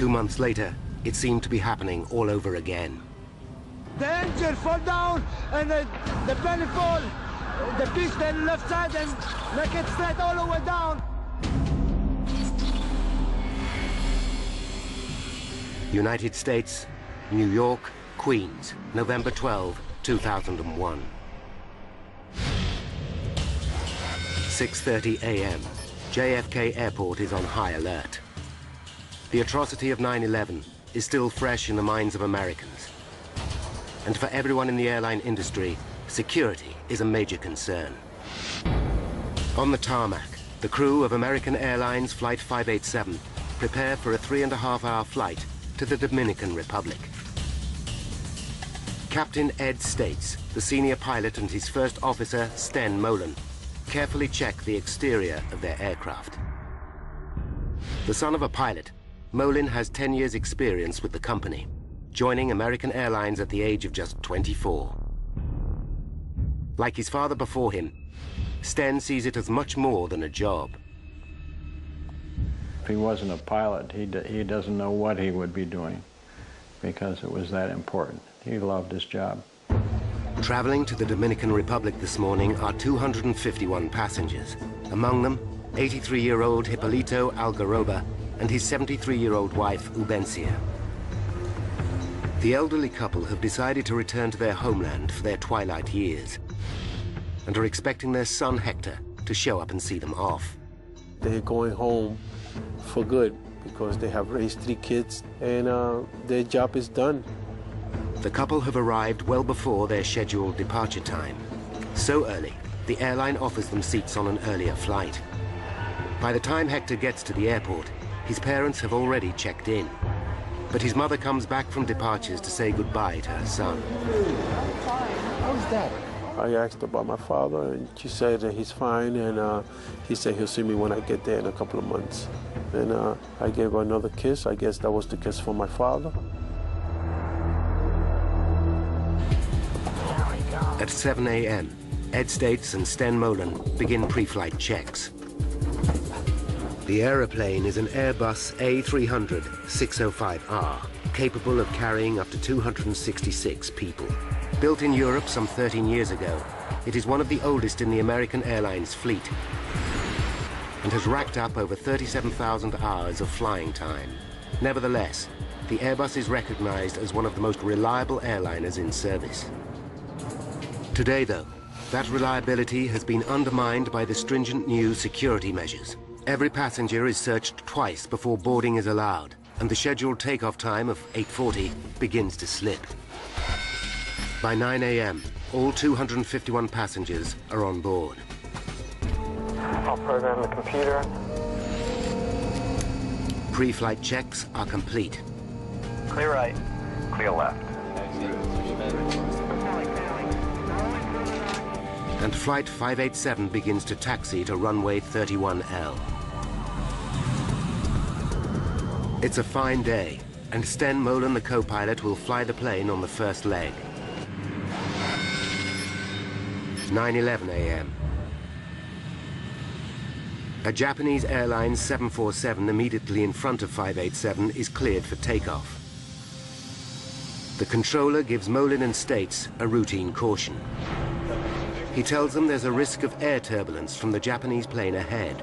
2 months later, it seemed to be happening all over again. The engine fall down and the belly fall. The piston left side and make it straight all the way down. United States, New York, Queens, November 12, 2001. 6:30 a.m. JFK Airport is on high alert. The atrocity of 9/11 is still fresh in the minds of Americans. And for everyone in the airline industry, security is a major concern. On the tarmac, the crew of American Airlines Flight 587 prepare for a 3.5-hour flight to the Dominican Republic. Captain Ed States, the senior pilot, and his first officer, Sten Molen, carefully check the exterior of their aircraft. The son of a pilot, Molen has 10 years' experience with the company, joining American Airlines at the age of just 24. Like his father before him, Sten sees it as much more than a job. If he wasn't a pilot, he doesn't know what he would be doing because it was that important. He loved his job. Traveling to the Dominican Republic this morning are 251 passengers. Among them, 83-year-old Hipólito Algaroba and his 73-year-old wife, Ubencia. The elderly couple have decided to return to their homeland for their twilight years and are expecting their son, Hector, to show up and see them off. They're going home for good because they have raised 3 kids and their job is done. The couple have arrived well before their scheduled departure time. So early, the airline offers them seats on an earlier flight. By the time Hector gets to the airport, his parents have already checked in. But his mother comes back from departures to say goodbye to her son. How's that? I asked about my father, and she said that he's fine, and he said he'll see me when I get there in a couple of months. And I gave her another kiss. I guess that was the kiss for my father. At 7 a.m., Ed States and Sten Molen begin pre-flight checks. The aeroplane is an Airbus A300-605R, capable of carrying up to 266 people. Built in Europe some 13 years ago, it is one of the oldest in the American Airlines fleet and has racked up over 37,000 hours of flying time. Nevertheless, the Airbus is recognized as one of the most reliable airliners in service. Today, though, that reliability has been undermined by the stringent new security measures. Every passenger is searched twice before boarding is allowed, and the scheduled takeoff time of 8:40 begins to slip. By 9 a.m., all 251 passengers are on board. I'll program the computer. Pre-flight checks are complete. Clear right. Clear left. And Flight 587 begins to taxi to runway 31L. It's a fine day, and Sten Molen, the co-pilot, will fly the plane on the first leg. 9:11 a.m. A Japanese Airlines 747 immediately in front of 587 is cleared for takeoff. The controller gives Molen and States a routine caution. He tells them there's a risk of air turbulence from the Japanese plane ahead.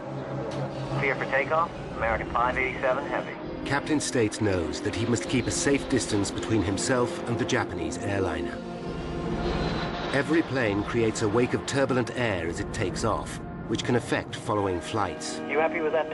Clear for takeoff. American 587 Heavy. Captain States knows that he must keep a safe distance between himself and the Japanese airliner. Every plane creates a wake of turbulent air as it takes off, which can affect following flights. You happy with that?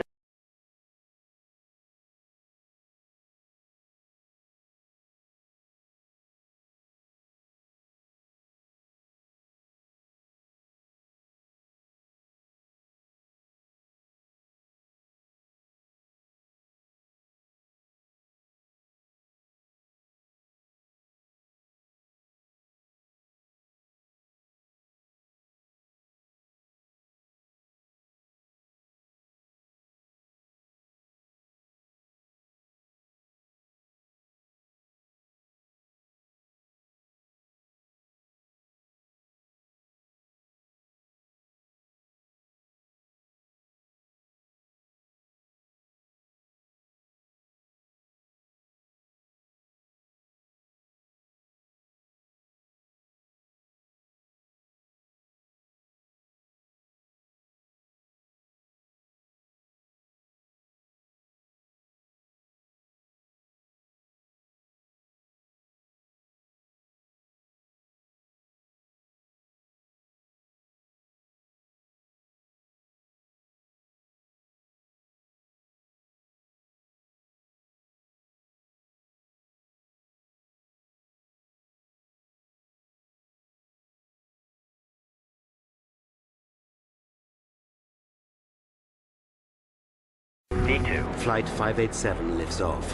D2. Flight 587 lifts off.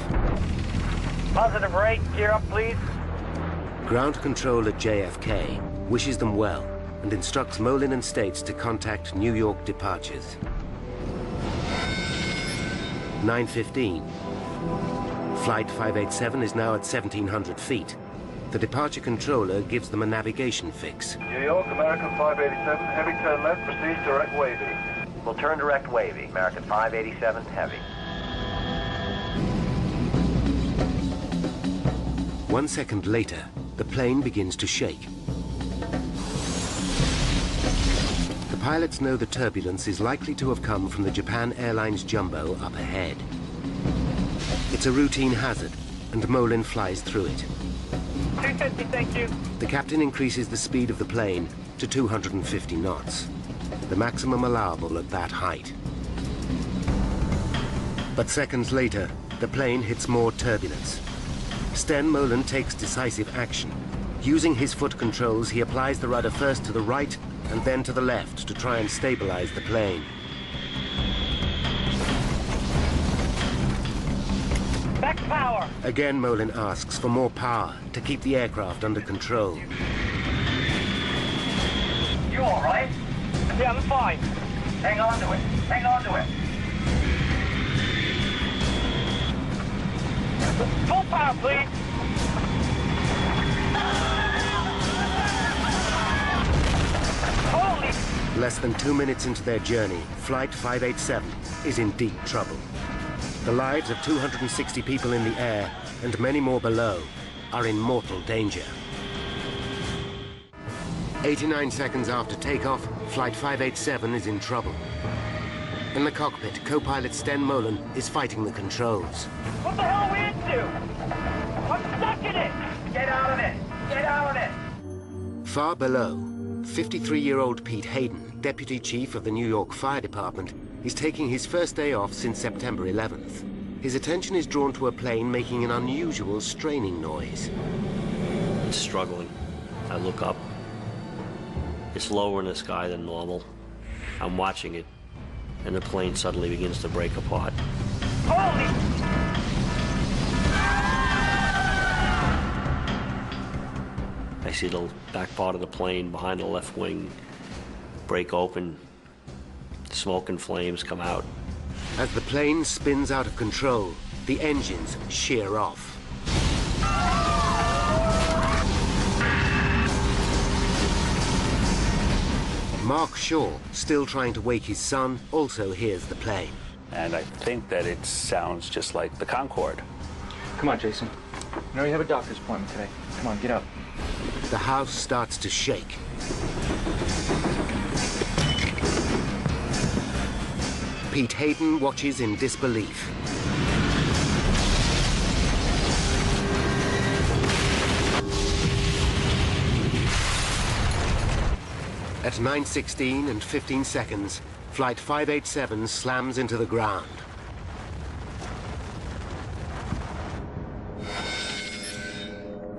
Positive rate, gear up, please. Ground control at JFK wishes them well and instructs Molin and States to contact New York departures. 9:15. Flight 587 is now at 1,700 feet. The departure controller gives them a navigation fix. New York, American 587, heavy turn left, proceeds direct wavy. We'll turn direct wavy. American 587, heavy. 1 second later, the plane begins to shake. The pilots know the turbulence is likely to have come from the Japan Airlines Jumbo up ahead. It's a routine hazard, and Molin flies through it. 250, thank you. The captain increases the speed of the plane to 250 knots, the maximum allowable at that height. But seconds later, the plane hits more turbulence. Sten Molin takes decisive action. Using his foot controls, he applies the rudder first to the right and then to the left to try and stabilize the plane. Back power. Again, Molin asks for more power to keep the aircraft under control. You all right? Yeah, I'm fine. Hang on to it. Hang on to it. Full power, please. Holy! Less than 2 minutes into their journey, Flight 587 is in deep trouble. The lives of 260 people in the air and many more below are in mortal danger. 89 seconds after takeoff, Flight 587 is in trouble. In the cockpit, co-pilot Sten Molin is fighting the controls. What the hell are we into? I'm stuck in it! Get out of it! Get out of it! Far below, 53-year-old Pete Hayden, Deputy Chief of the New York Fire Department, is taking his first day off since September 11th. His attention is drawn to a plane making an unusual straining noise. It's struggling. I look up. It's lower in the sky than normal. I'm watching it, and the plane suddenly begins to break apart. Holy! I see the back part of the plane behind the left wing break open. Smoke and flames come out. As the plane spins out of control, the engines shear off. Mark Shaw, still trying to wake his son, also hears the plane. And I think that it sounds just like the Concorde. Come on, Jason. You know you have a doctor's appointment today. Come on, get up. The house starts to shake. Pete Hayden watches in disbelief. At 9:16 and 15 seconds, Flight 587 slams into the ground.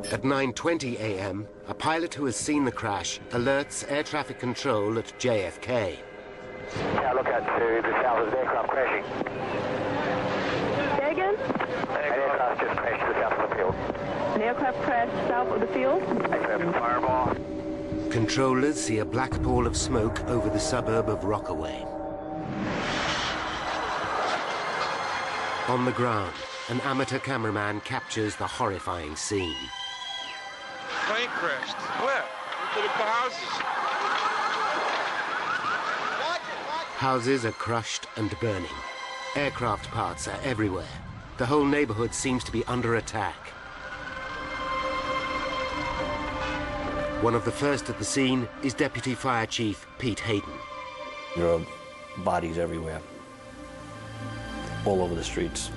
At 9:20 a.m., a pilot who has seen the crash alerts air traffic control at JFK. Yeah, look out to the south of the aircraft crashing. Say again? An aircraft just crashed to the south of the field. An aircraft crashed south of the field? Aircraft fireball. Controllers see a black pall of smoke over the suburb of Rockaway. On the ground, an amateur cameraman captures the horrifying scene. Plane crashed. Where? Into the houses. Houses are crushed and burning. Aircraft parts are everywhere. The whole neighborhood seems to be under attack. One of the first at the scene is Deputy Fire Chief Pete Hayden. There are bodies everywhere. All over the streets,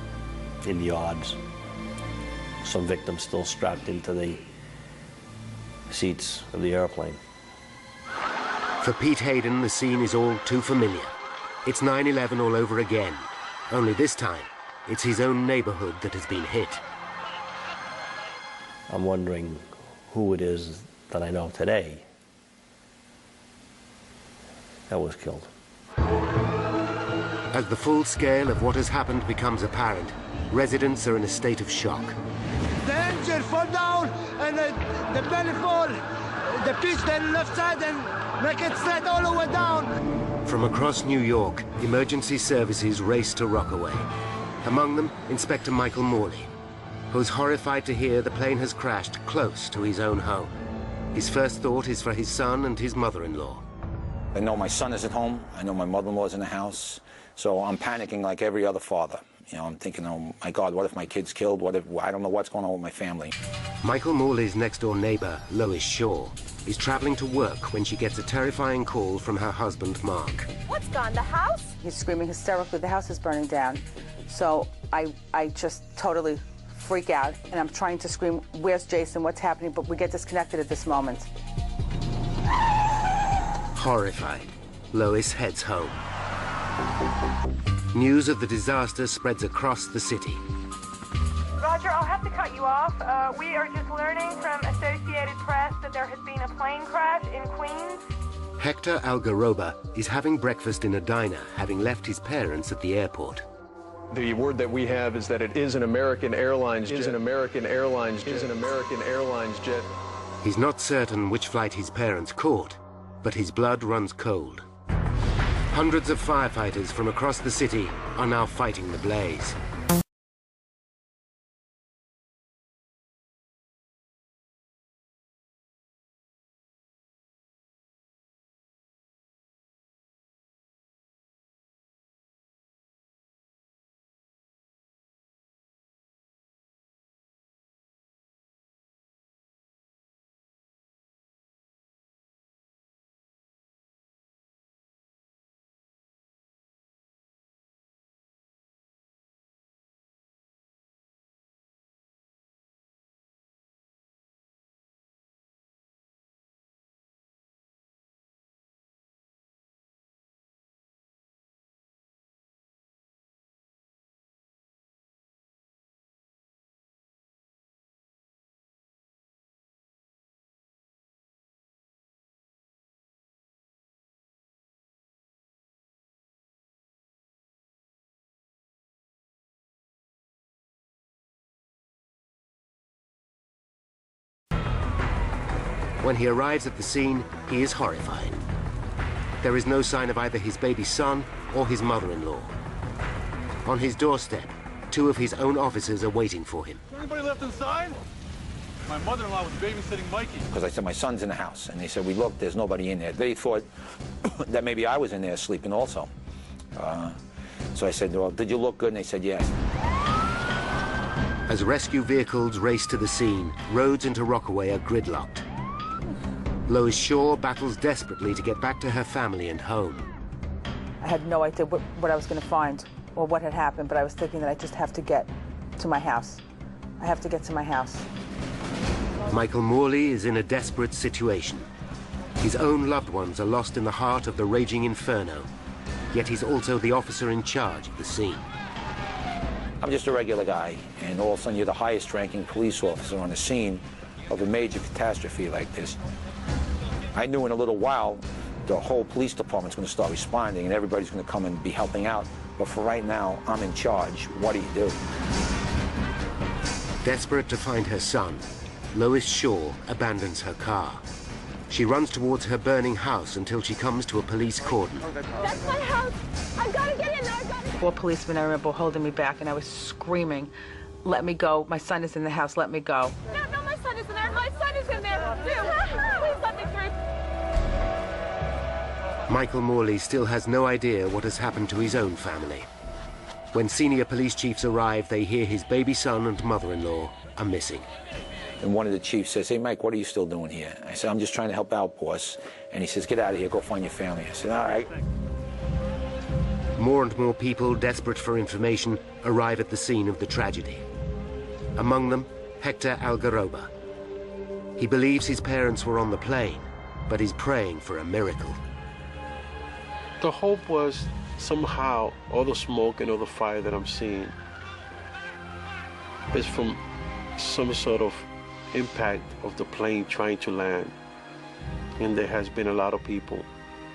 in the yards. Some victims still strapped into the seats of the airplane. For Pete Hayden, the scene is all too familiar. It's 9/11 all over again. Only this time, it's his own neighborhood that has been hit. I'm wondering who it is that I know today that was killed. As the full scale of what has happened becomes apparent, residents are in a state of shock. The engine fall down and the belly fall. The piston left side and make it straight all the way down. From across New York, emergency services race to Rockaway. Among them, Inspector Michael Morley, who's horrified to hear the plane has crashed close to his own home. His first thought is for his son and his mother-in-law. I know my son is at home. I know my mother-in-law is in the house. So I'm panicking like every other father. You know, I'm thinking, oh my God, what if my kid's killed? What if, I don't know what's going on with my family. Michael Morley's next-door neighbor, Lois Shaw, is traveling to work when she gets a terrifying call from her husband, Mark. What's gone, the house? He's screaming hysterically, the house is burning down. So I just totally freak out, and I'm trying to scream, where's Jason, what's happening? But we get disconnected at this moment. Horrified, Lois heads home. News of the disaster spreads across the city. Roger, I'll have to cut you off. We are just learning from Associated Press that there has been a plane crash in Queens. Hector Algaroba is having breakfast in a diner, having left his parents at the airport. The word that we have is that it is an American Airlines jet. He's not certain which flight his parents caught, but his blood runs cold. Hundreds of firefighters from across the city are now fighting the blaze. When he arrives at the scene, he is horrified. There is no sign of either his baby son or his mother-in-law. On his doorstep, two of his own officers are waiting for him. Anybody left inside? My mother-in-law was babysitting Mikey. Because I said, my son's in the house. And they said, we looked, there's nobody in there. They thought that maybe I was in there sleeping also. So I said, well, did you look good? And they said, yes. As rescue vehicles race to the scene, roads into Rockaway are gridlocked. Lois Shaw battles desperately to get back to her family and home. I had no idea what I was going to find or what had happened, but I was thinking that I just have to get to my house. I have to get to my house. Michael Morley is in a desperate situation. His own loved ones are lost in the heart of the raging inferno, yet he's also the officer in charge of the scene. I'm just a regular guy, and all of a sudden you're the highest-ranking police officer on the scene of a major catastrophe like this. I knew in a little while the whole police department's going to start responding and everybody's going to come and be helping out. But for right now, I'm in charge. What do you do? Desperate to find her son, Lois Shaw abandons her car. She runs towards her burning house until she comes to a police cordon. That's my house! I've got to get in there! I've got to... 4 policemen, I remember, holding me back, and I was screaming, let me go. My son is in the house. Let me go. No, my son is in there. My son is in there, too. Please let me through. Michael Morley still has no idea what has happened to his own family. When senior police chiefs arrive, they hear his baby son and mother-in-law are missing. And one of the chiefs says, hey, Mike, what are you still doing here? I said, I'm just trying to help out, boss. And he says, get out of here, go find your family. I said, all right. More and more people, desperate for information, arrive at the scene of the tragedy. Among them, Hector Algaroba. He believes his parents were on the plane, but is praying for a miracle. The hope was somehow all the smoke and all the fire that I'm seeing is from some sort of impact of the plane trying to land. And there has been a lot of people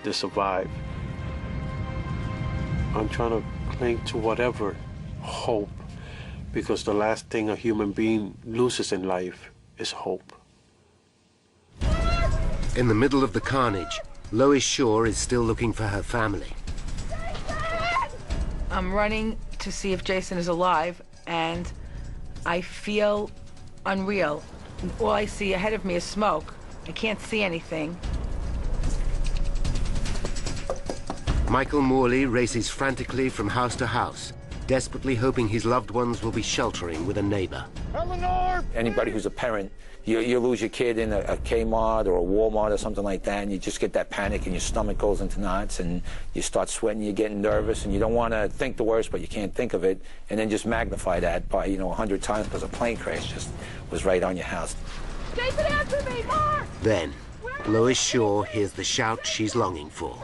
that survived. I'm trying to cling to whatever hope, because the last thing a human being loses in life is hope. In the middle of the carnage, Lois Shaw is still looking for her family. I'm running to see if Jason is alive, and I feel unreal. All I see ahead of me is smoke. I can't see anything. Michael Morley races frantically from house to house, desperately hoping his loved ones will be sheltering with a neighbor. Eleanor! Anybody who's a parent, you lose your kid in a Kmart or a Walmart or something like that, and you just get that panic and your stomach goes into knots and you start sweating, you're getting nervous, and you don't want to think the worst, but you can't think of it, and then just magnify that by, 100 times because a plane crash just was right on your house. Jason, answer me, Mark! Then, Lois Shaw hears the shout she's longing for.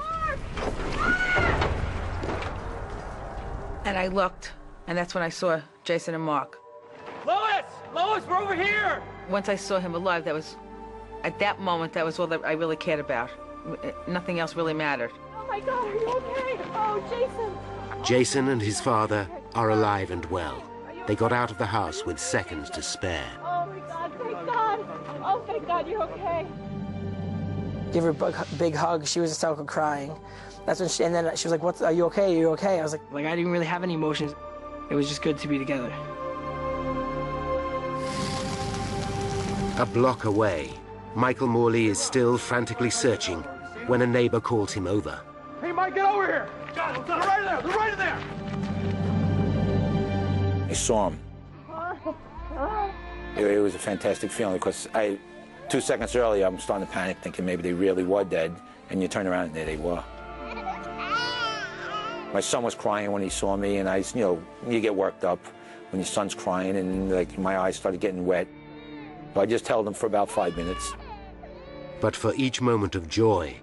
And I looked, and that's when I saw Jason and Mark. Lois! Lois, we're over here! Once I saw him alive, at that moment, that was all that I really cared about. Nothing else really mattered. Oh my God, are you okay? Oh, Jason! Jason and his father are alive and well. They got out of the house with seconds to spare. Oh my God, thank God! Oh, thank God you're okay. Give her a big hug. She was just out crying. That's when and then she was like, "What? Are you okay? Are you okay?" I was like, I didn't really have any emotions. It was just good to be together. A block away, Michael Morley is still frantically searching when a neighbor calls him over. Hey, Mike, get over here! They're right there! They're right there! I saw him. It was a fantastic feeling because 2 seconds earlier, I'm starting to panic, thinking maybe they really were dead, and you turn around and there they were. My son was crying when he saw me, and you get worked up when your son's crying, and my eyes started getting wet. So I just held him for about 5 minutes. But for each moment of joy,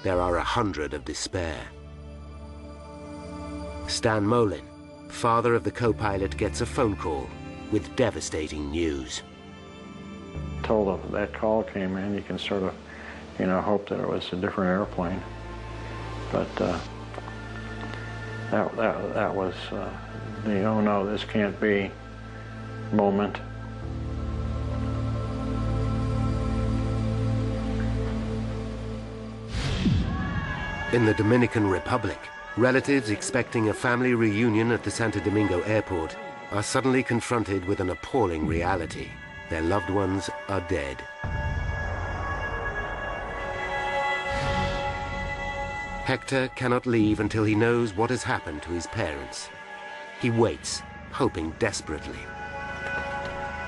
there are 100 of despair. Stan Molin, father of the co-pilot, gets a phone call with devastating news. Until that call came in, you can sort of, hope that it was a different airplane. But that was the "oh no, this can't be" moment. In the Dominican Republic, relatives expecting a family reunion at the Santo Domingo airport are suddenly confronted with an appalling reality. Their loved ones are dead. Hector cannot leave until he knows what has happened to his parents. He waits, hoping desperately.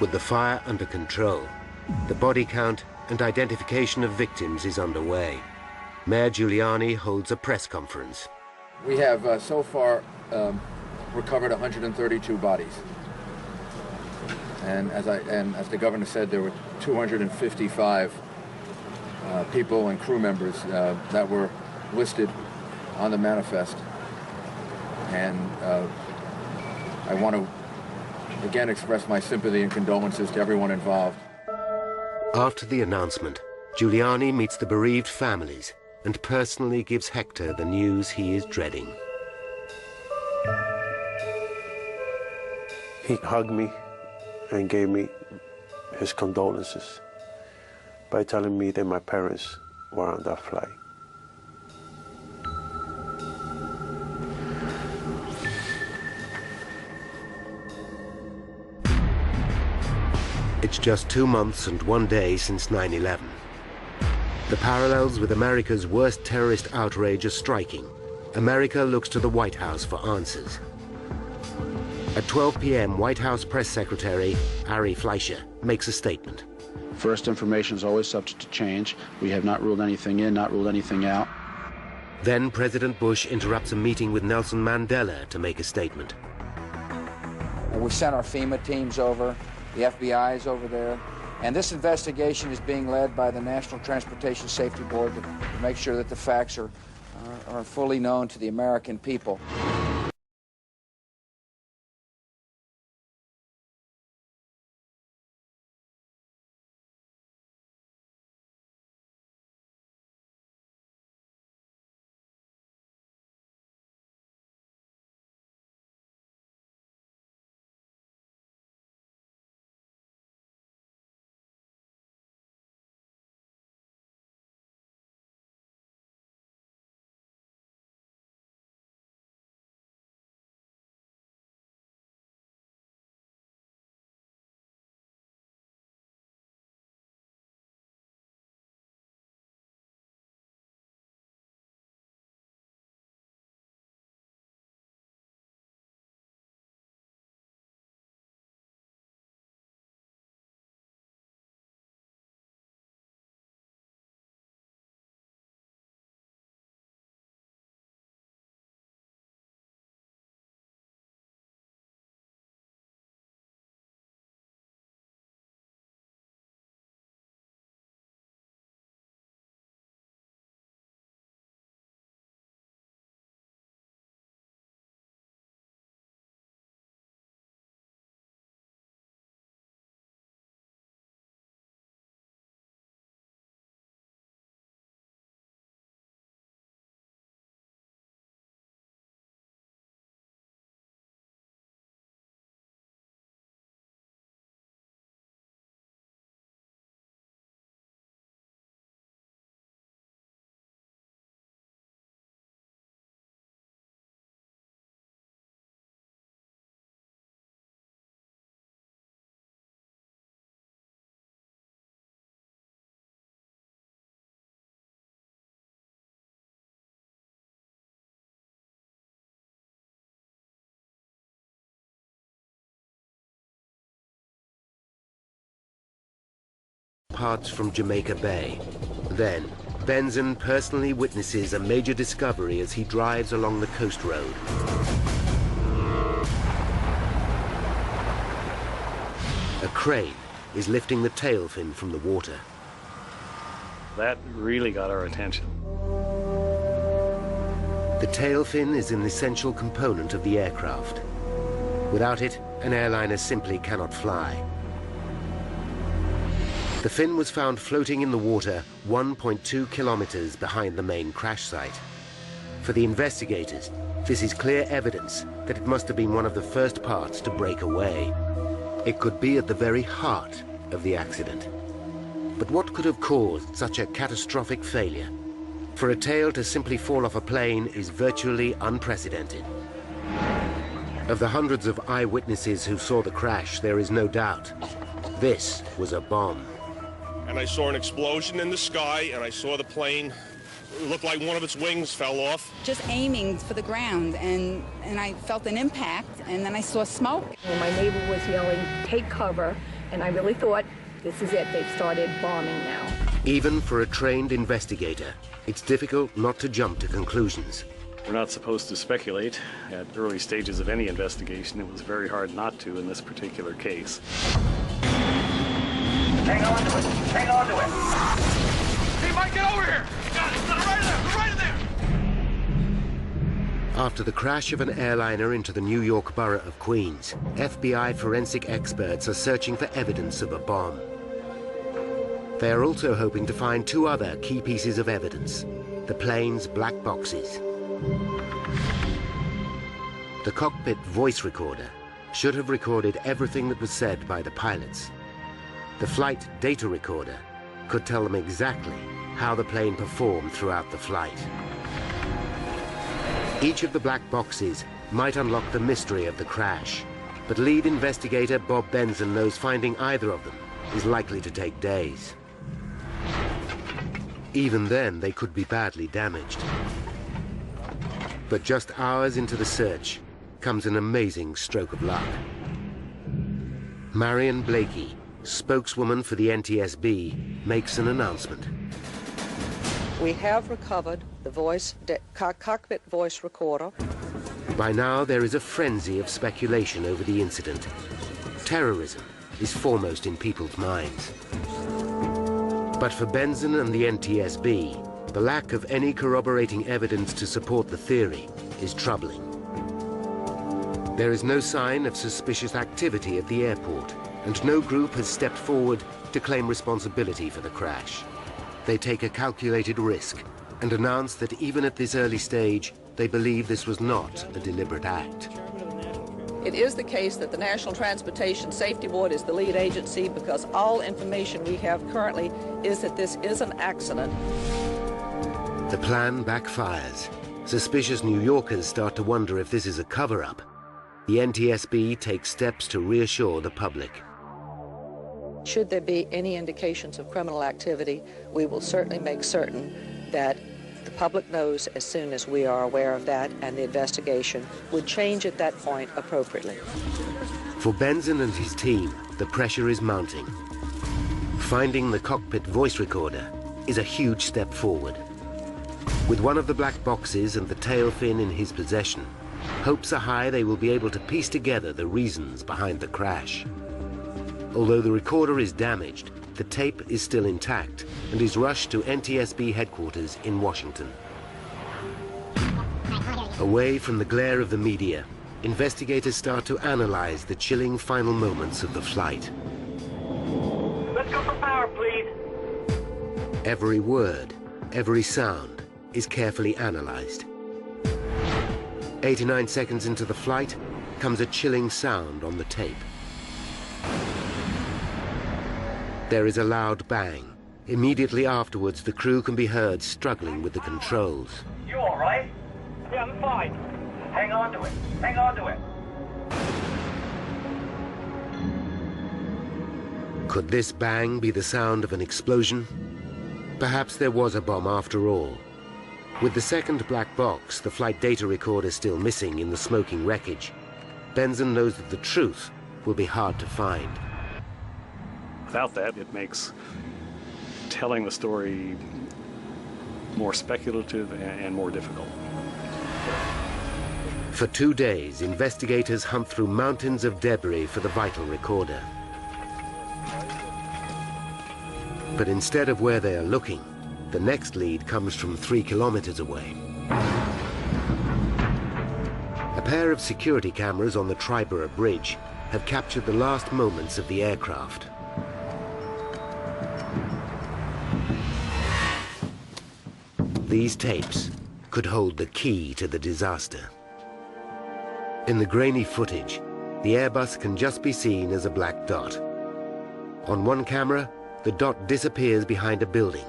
With the fire under control, the body count and identification of victims is underway. Mayor Giuliani holds a press conference. We have so far recovered 132 bodies. And as the governor said, there were 255 people and crew members that were listed on the manifest. And I want to again express my sympathy and condolences to everyone involved. After the announcement, Giuliani meets the bereaved families and personally gives Hector the news he is dreading. He hugged me and gave me his condolences by telling me that my parents were on that flight. It's just 2 months and 1 day since 9/11. The parallels with America's worst terrorist outrage are striking. America looks to the White House for answers. At 12 p.m., White House Press Secretary Ari Fleischer makes a statement. First, information is always subject to change. We have not ruled anything in, not ruled anything out. Then President Bush interrupts a meeting with Nelson Mandela to make a statement. We sent our FEMA teams over, the FBI is over there, and this investigation is being led by the National Transportation Safety Board to make sure that the facts are fully known to the American people. parts from Jamaica Bay. Then, Benson personally witnesses a major discovery as he drives along the coast road. A crane is lifting the tail fin from the water. That really got our attention. The tail fin is an essential component of the aircraft. Without it, an airliner simply cannot fly. The fin was found floating in the water 1.2 kilometers behind the main crash site. For the investigators, this is clear evidence that it must have been one of the first parts to break away. It could be at the very heart of the accident. But what could have caused such a catastrophic failure? For a tail to simply fall off a plane is virtually unprecedented. Of the hundreds of eyewitnesses who saw the crash, there is no doubt. This was a bomb. And I saw an explosion in the sky, and I saw the plane. It looked like one of its wings fell off. Just aiming for the ground, and I felt an impact, and then I saw smoke. Well, my neighbor was yelling, "Take cover," and I really thought, this is it, they've started bombing now. Even for a trained investigator, it's difficult not to jump to conclusions. We're not supposed to speculate at early stages of any investigation. It was very hard not to in this particular case. Hang on to it. Hang on to it. Hey, Mike, get over here. Got it. Right there. Right there. After the crash of an airliner into the New York borough of Queens, FBI forensic experts are searching for evidence of a bomb. They are also hoping to find two other key pieces of evidence: the plane's black boxes. The cockpit voice recorder should have recorded everything that was said by the pilots. The flight data recorder could tell them exactly how the plane performed throughout the flight. Each of the black boxes might unlock the mystery of the crash, but lead investigator Bob Benson knows finding either of them is likely to take days. Even then, they could be badly damaged. But just hours into the search comes an amazing stroke of luck. Marion Blakey, spokeswoman for the NTSB, makes an announcement. We have recovered the cockpit voice recorder. By now, there is a frenzy of speculation over the incident. Terrorism is foremost in people's minds. But for Benson and the NTSB, the lack of any corroborating evidence to support the theory is troubling. There is no sign of suspicious activity at the airport, and no group has stepped forward to claim responsibility for the crash. They take a calculated risk and announce that even at this early stage, they believe this was not a deliberate act. It is the case that the National Transportation Safety Board is the lead agency because all information we have currently is that this is an accident. The plan backfires. Suspicious New Yorkers start to wonder if this is a cover-up. The NTSB takes steps to reassure the public. Should there be any indications of criminal activity, we will certainly make certain that the public knows as soon as we are aware of that, and the investigation would change at that point appropriately. For Benson and his team, the pressure is mounting. Finding the cockpit voice recorder is a huge step forward. With one of the black boxes and the tail fin in his possession, hopes are high they will be able to piece together the reasons behind the crash. Although the recorder is damaged, the tape is still intact and is rushed to NTSB headquarters in Washington. Away from the glare of the media, investigators start to analyze the chilling final moments of the flight. Let's go for power, please. Every word, every sound is carefully analyzed. 89 seconds into the flight comes a chilling sound on the tape. There is a loud bang. Immediately afterwards, the crew can be heard struggling with the controls. You all right? Yeah, I'm fine. Hang on to it. Hang on to it. Could this bang be the sound of an explosion? Perhaps there was a bomb after all. With the second black box, the flight data recorder still missing in the smoking wreckage, Benson knows that the truth will be hard to find. Without that, it makes telling the story more speculative and more difficult. For 2 days, investigators hunt through mountains of debris for the vital recorder. But instead of where they are looking, the next lead comes from 3 kilometers away. A pair of security cameras on the Triborough Bridge have captured the last moments of the aircraft. These tapes could hold the key to the disaster. In the grainy footage, the Airbus can just be seen as a black dot. On one camera, the dot disappears behind a building.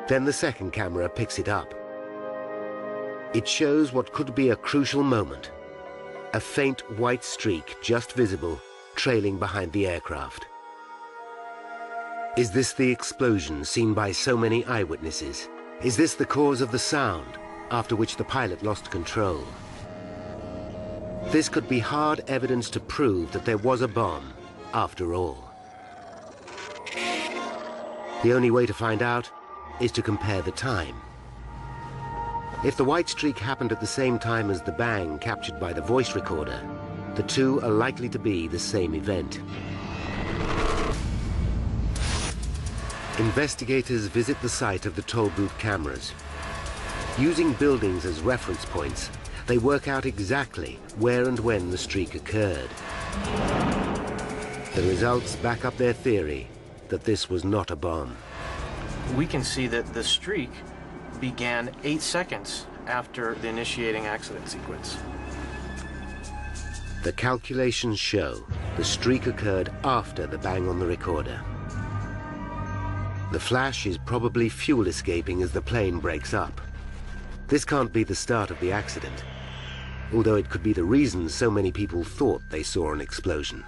Then the second camera picks it up. It shows what could be a crucial moment. A faint white streak just visible, trailing behind the aircraft. Is this the explosion seen by so many eyewitnesses? Is this the cause of the sound, after which the pilot lost control? This could be hard evidence to prove that there was a bomb, after all. The only way to find out is to compare the time. If the white streak happened at the same time as the bang captured by the voice recorder, the two are likely to be the same event. Investigators visit the site of the toll booth cameras. Using buildings as reference points, they work out exactly where and when the streak occurred. The results back up their theory that this was not a bomb. We can see that the streak began 8 seconds after the initiating accident sequence. The calculations show the streak occurred after the bang on the recorder. The flash is probably fuel escaping as the plane breaks up. This can't be the start of the accident, although it could be the reason so many people thought they saw an explosion.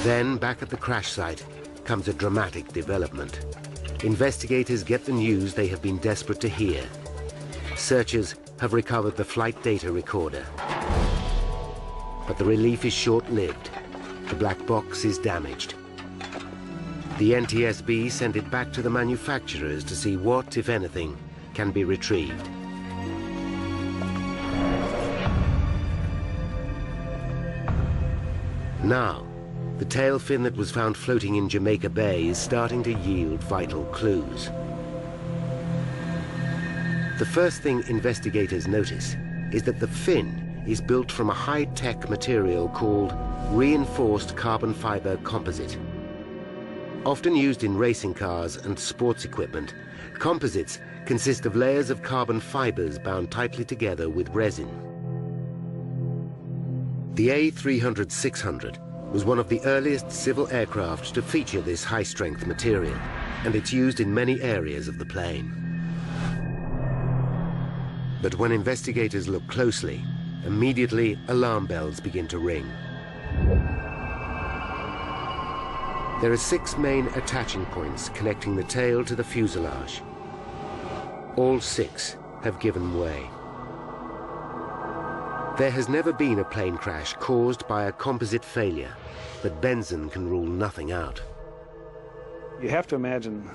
Then, back at the crash site, comes a dramatic development. Investigators get the news they have been desperate to hear. Searchers have recovered the flight data recorder. But the relief is short-lived. The black box is damaged. The NTSB send it back to the manufacturers to see what, if anything, can be retrieved. Now, the tail fin that was found floating in Jamaica Bay is starting to yield vital clues. The first thing investigators notice is that the fin is built from a high-tech material called reinforced carbon fiber composite. Often used in racing cars and sports equipment, composites consist of layers of carbon fibers bound tightly together with resin. The A300-600 was one of the earliest civil aircraft to feature this high-strength material, and it's used in many areas of the plane. But when investigators look closely, immediately alarm bells begin to ring. There are 6 main attaching points connecting the tail to the fuselage. All 6 have given way. There has never been a plane crash caused by a composite failure, but Benson can rule nothing out. You have to imagine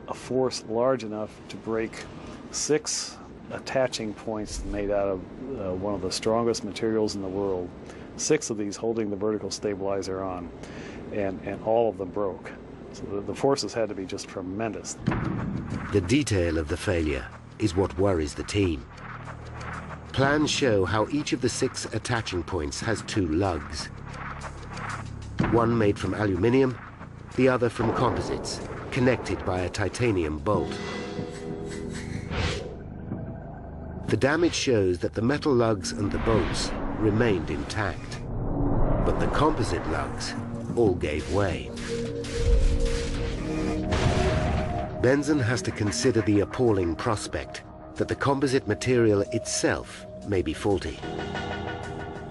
a force large enough to break 6 attaching points made out of one of the strongest materials in the world. 6 of these holding the vertical stabilizer on, and all of them broke. So the forces had to be just tremendous. The detail of the failure is what worries the team. Plans show how each of the 6 attaching points has 2 lugs. One made from aluminium, the other from composites, connected by a titanium bolt. The damage shows that the metal lugs and the bolts remained intact, but the composite lugs all gave way. Benson has to consider the appalling prospect that the composite material itself may be faulty.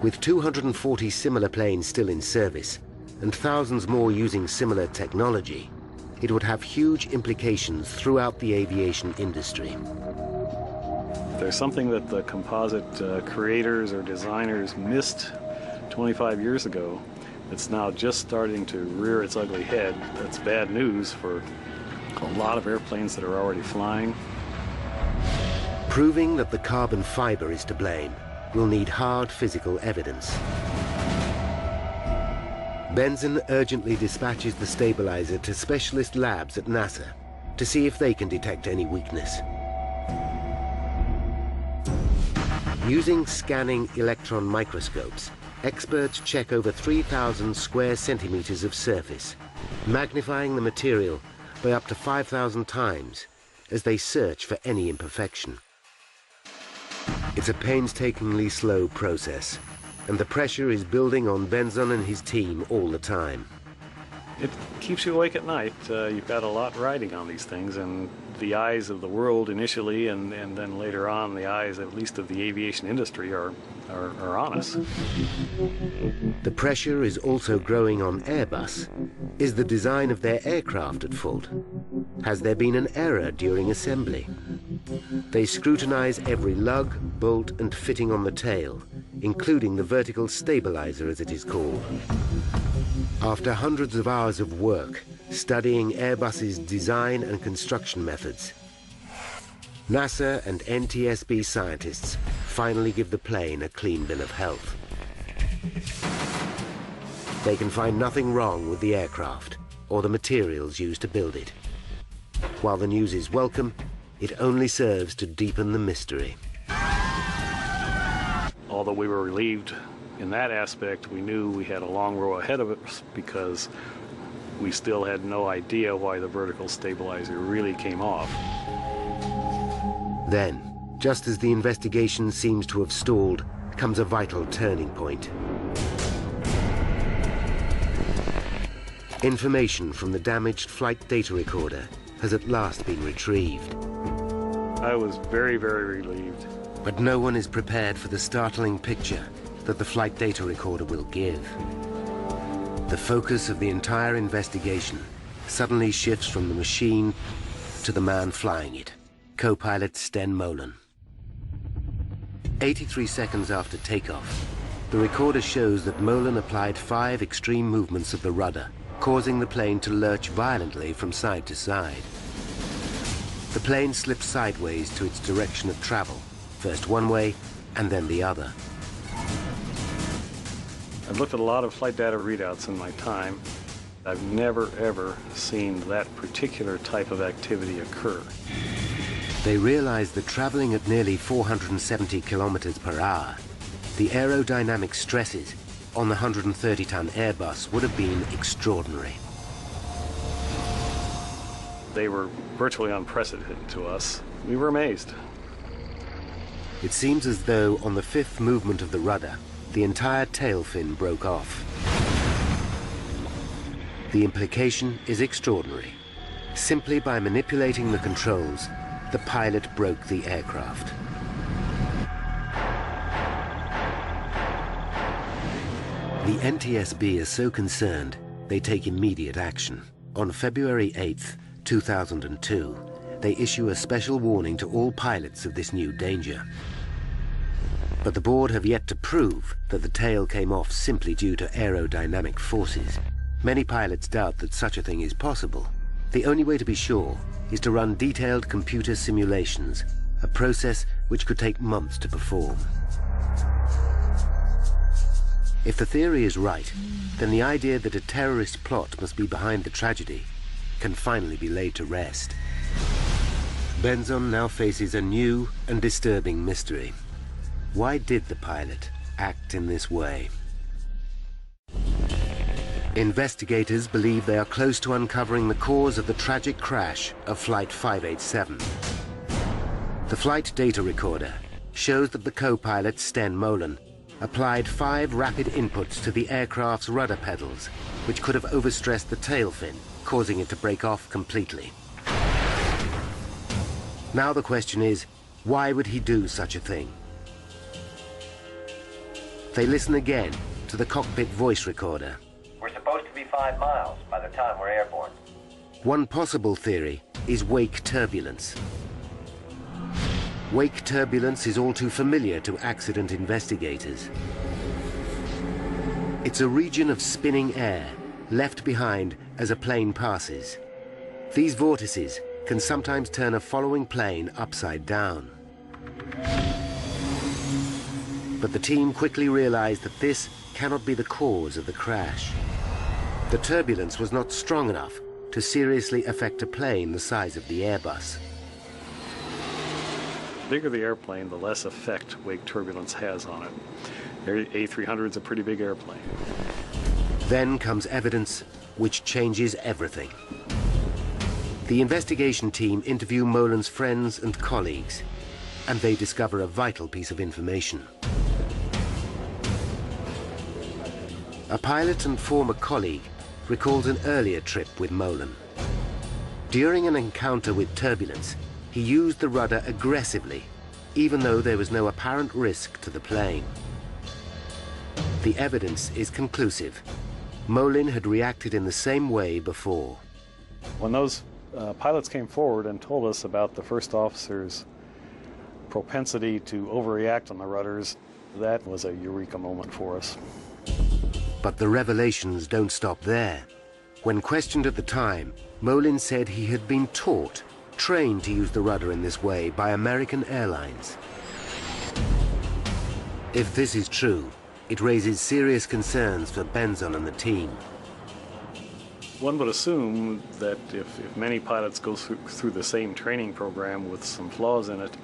With 240 similar planes still in service and thousands more using similar technology, it would have huge implications throughout the aviation industry. There's something that the composite creators or designers missed 25 years ago, it's now just starting to rear its ugly head. That's bad news for a lot of airplanes that are already flying. Proving that the carbon fiber is to blame will need hard physical evidence. Benson urgently dispatches the stabilizer to specialist labs at NASA to see if they can detect any weakness. Using scanning electron microscopes, experts check over 3,000 square centimeters of surface, magnifying the material by up to 5,000 times as they search for any imperfection. It's a painstakingly slow process, and the pressure is building on Benson and his team all the time. It keeps you awake at night. You've got a lot riding on these things, and the eyes of the world initially, and then later on the eyes, at least of the aviation industry, are on us. The pressure is also growing on Airbus. Is the design of their aircraft at fault? Has there been an error during assembly? They scrutinize every lug, bolt, and fitting on the tail, including the vertical stabilizer, as it is called. After hundreds of hours of work studying Airbus's design and construction methods, NASA and NTSB scientists finally give the plane a clean bill of health. They can find nothing wrong with the aircraft or the materials used to build it. While the news is welcome, it only serves to deepen the mystery. Although we were relieved in that aspect, we knew we had a long row ahead of us because we still had no idea why the vertical stabilizer really came off. Then, just as the investigation seems to have stalled, comes a vital turning point. Information from the damaged flight data recorder has at last been retrieved. I was very, very relieved. But no one is prepared for the startling picture that the flight data recorder will give. The focus of the entire investigation suddenly shifts from the machine to the man flying it, co-pilot Sten Molen. 83 seconds after takeoff, the recorder shows that Molen applied 5 extreme movements of the rudder, causing the plane to lurch violently from side to side. The plane slips sideways to its direction of travel, first one way and then the other. I've looked at a lot of flight data readouts in my time. I've never, ever seen that particular type of activity occur. They realize that traveling at nearly 470 kilometers per hour, the aerodynamic stresses on the 130-ton Airbus would have been extraordinary. They were virtually unprecedented to us. We were amazed. It seems as though on the 5th movement of the rudder, the entire tail fin broke off. The implication is extraordinary. Simply by manipulating the controls, the pilot broke the aircraft. The NTSB is so concerned, they take immediate action. On February 8th, 2002, they issue a special warning to all pilots of this new danger. But the board have yet to prove that the tail came off simply due to aerodynamic forces. Many pilots doubt that such a thing is possible. The only way to be sure is to run detailed computer simulations, a process which could take months to perform. If the theory is right, then the idea that a terrorist plot must be behind the tragedy can finally be laid to rest. Benson now faces a new and disturbing mystery. Why did the pilot act in this way? Investigators believe they are close to uncovering the cause of the tragic crash of Flight 587. The flight data recorder shows that the co-pilot, Sten Molen, applied 5 rapid inputs to the aircraft's rudder pedals, which could have overstressed the tail fin, causing it to break off completely. Now the question is, why would he do such a thing? They listen again to the cockpit voice recorder. We're supposed to be 5 miles by the time we're airborne. One possible theory is wake turbulence. Wake turbulence is all too familiar to accident investigators. It's a region of spinning air, left behind as a plane passes. These vortices can sometimes turn a following plane upside down. But the team quickly realized that this cannot be the cause of the crash. The turbulence was not strong enough to seriously affect a plane the size of the Airbus. The bigger the airplane, the less effect wake turbulence has on it. The A300 is a pretty big airplane. Then comes evidence which changes everything. The investigation team interview Molin's friends and colleagues, and they discover a vital piece of information. A pilot and former colleague recalls an earlier trip with Molin. During an encounter with turbulence, he used the rudder aggressively, even though there was no apparent risk to the plane. The evidence is conclusive. Molin had reacted in the same way before. When those pilots came forward and told us about the first officer's propensity to overreact on the rudders, that was a eureka moment for us. But the revelations don't stop there. When questioned at the time, Molin said he had been trained to use the rudder in this way by American Airlines. If this is true, it raises serious concerns for Benzon and the team. One would assume that if many pilots go through the same training program with some flaws in it,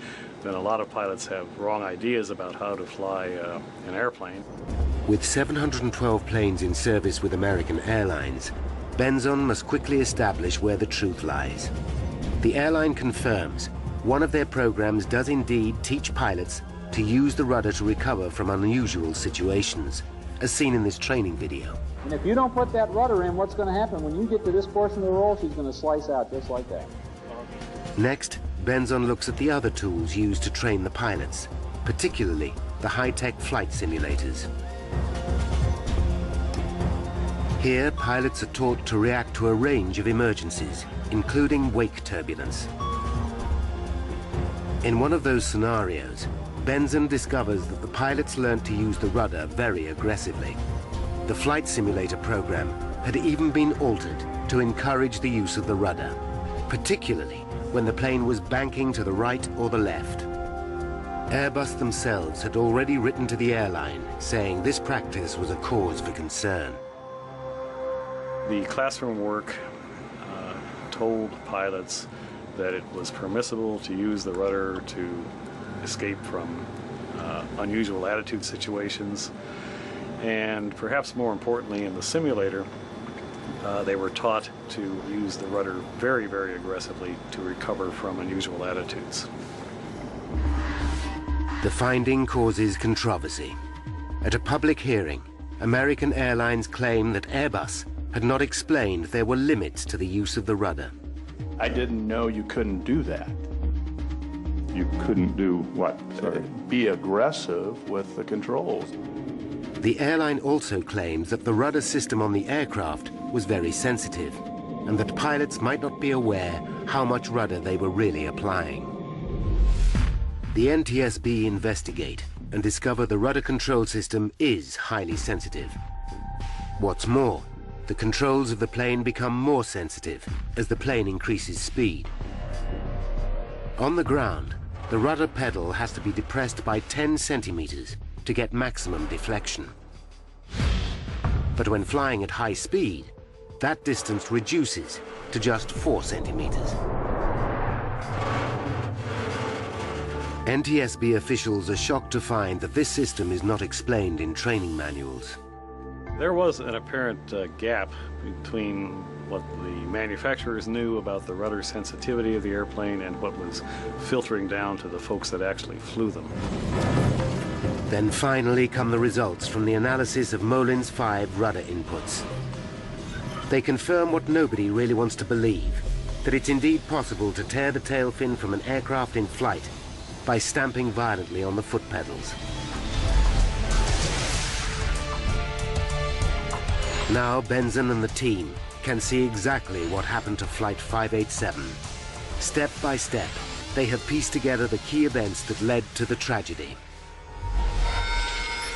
then a lot of pilots have wrong ideas about how to fly an airplane. With 712 planes in service with American Airlines, Benzon must quickly establish where the truth lies. The airline confirms one of their programs does indeed teach pilots to use the rudder to recover from unusual situations, as seen in this training video. And if you don't put that rudder in, what's going to happen? When you get to this portion of the roll, she's going to slice out just like that. Next, Benzon looks at the other tools used to train the pilots, particularly the high-tech flight simulators. Here, pilots are taught to react to a range of emergencies, including wake turbulence. In one of those scenarios, Benzon discovers that the pilots learned to use the rudder very aggressively. The flight simulator program had even been altered to encourage the use of the rudder, particularly when the plane was banking to the right or the left. Airbus themselves had already written to the airline saying this practice was a cause for concern. The classroom work told pilots that it was permissible to use the rudder to escape from unusual attitude situations. And perhaps more importantly, in the simulator, they were taught to use the rudder very, very aggressively to recover from unusual attitudes. The finding causes controversy. At a public hearing, American Airlines claimed that Airbus had not explained there were limits to the use of the rudder. I didn't know you couldn't do that. You couldn't do what? Be aggressive with the controls. The airline also claimed that the rudder system on the aircraft was very sensitive, and that pilots might not be aware how much rudder they were really applying. The NTSB investigate and discover the rudder control system is highly sensitive. What's more, the controls of the plane become more sensitive as the plane increases speed. On the ground, the rudder pedal has to be depressed by 10 centimeters to get maximum deflection. But when flying at high speed, that distance reduces to just 4 centimeters. NTSB officials are shocked to find that this system is not explained in training manuals. There was an apparent gap between what the manufacturers knew about the rudder sensitivity of the airplane and what was filtering down to the folks that actually flew them. Then finally come the results from the analysis of Molin's 5 rudder inputs. They confirm what nobody really wants to believe, that it's indeed possible to tear the tail fin from an aircraft in flight by stamping violently on the foot pedals. Now Benzon and the team can see exactly what happened to Flight 587. Step by step, they have pieced together the key events that led to the tragedy.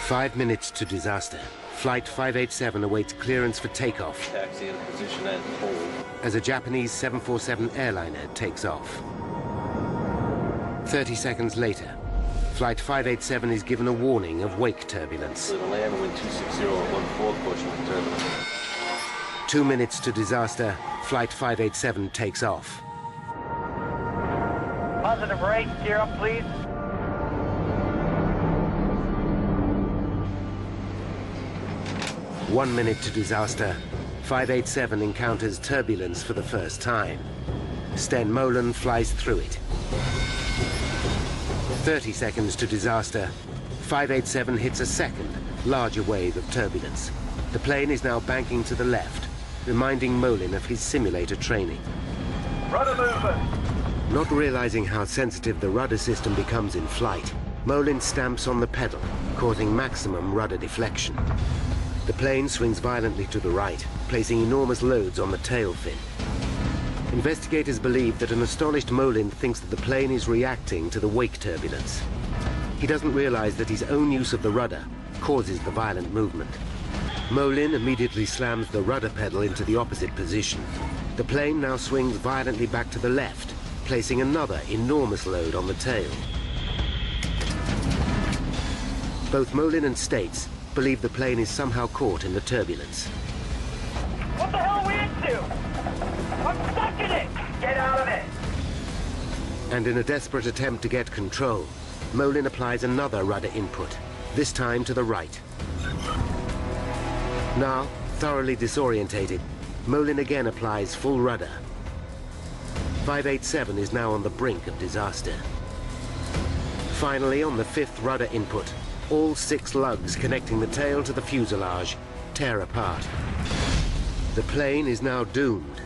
5 minutes to disaster, Flight 587 awaits clearance for takeoff Taxi in position at hold. as a Japanese 747 airliner takes off. 30 seconds later, Flight 587 is given a warning of wake turbulence. Clear to land, wind 260 at 1/4, pushing the turbulence. 2 minutes to disaster, Flight 587 takes off. Positive rate, gear up, please. One minute to disaster, 587 encounters turbulence for the first time. Sten Molen flies through it. 30 seconds to disaster, 587 hits a second, larger wave of turbulence. The plane is now banking to the left, reminding Molen of his simulator training. Rudder movement. Not realizing how sensitive the rudder system becomes in flight, Molen stamps on the pedal, causing maximum rudder deflection. The plane swings violently to the right, placing enormous loads on the tail fin. Investigators believe that an astonished Molen thinks that the plane is reacting to the wake turbulence. He doesn't realize that his own use of the rudder causes the violent movement. Molen immediately slams the rudder pedal into the opposite position. The plane now swings violently back to the left, placing another enormous load on the tail. Both Molen and States believe the plane is somehow caught in the turbulence. What the hell are we into? I'm stuck in it! Get out of it! And in a desperate attempt to get control, Molen applies another rudder input, this time to the right. Now, thoroughly disorientated, Molen again applies full rudder. 587 is now on the brink of disaster. Finally, on the fifth rudder input, all 6 lugs connecting the tail to the fuselage tear apart. The plane is now doomed.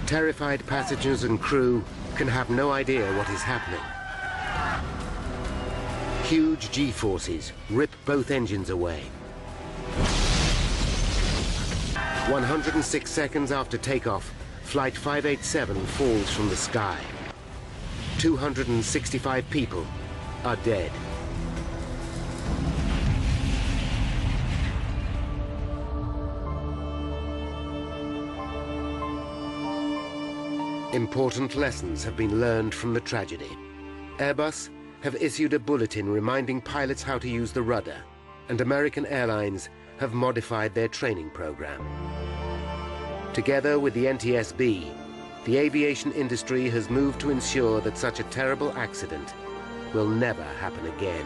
Terrified passengers and crew can have no idea what is happening. Huge G-forces rip both engines away. 106 seconds after takeoff, Flight 587 falls from the sky. 265 people are dead. Important lessons have been learned from the tragedy. Airbus have issued a bulletin reminding pilots how to use the rudder, and American Airlines have modified their training program. Together with the NTSB, the aviation industry has moved to ensure that such a terrible accident will never happen again.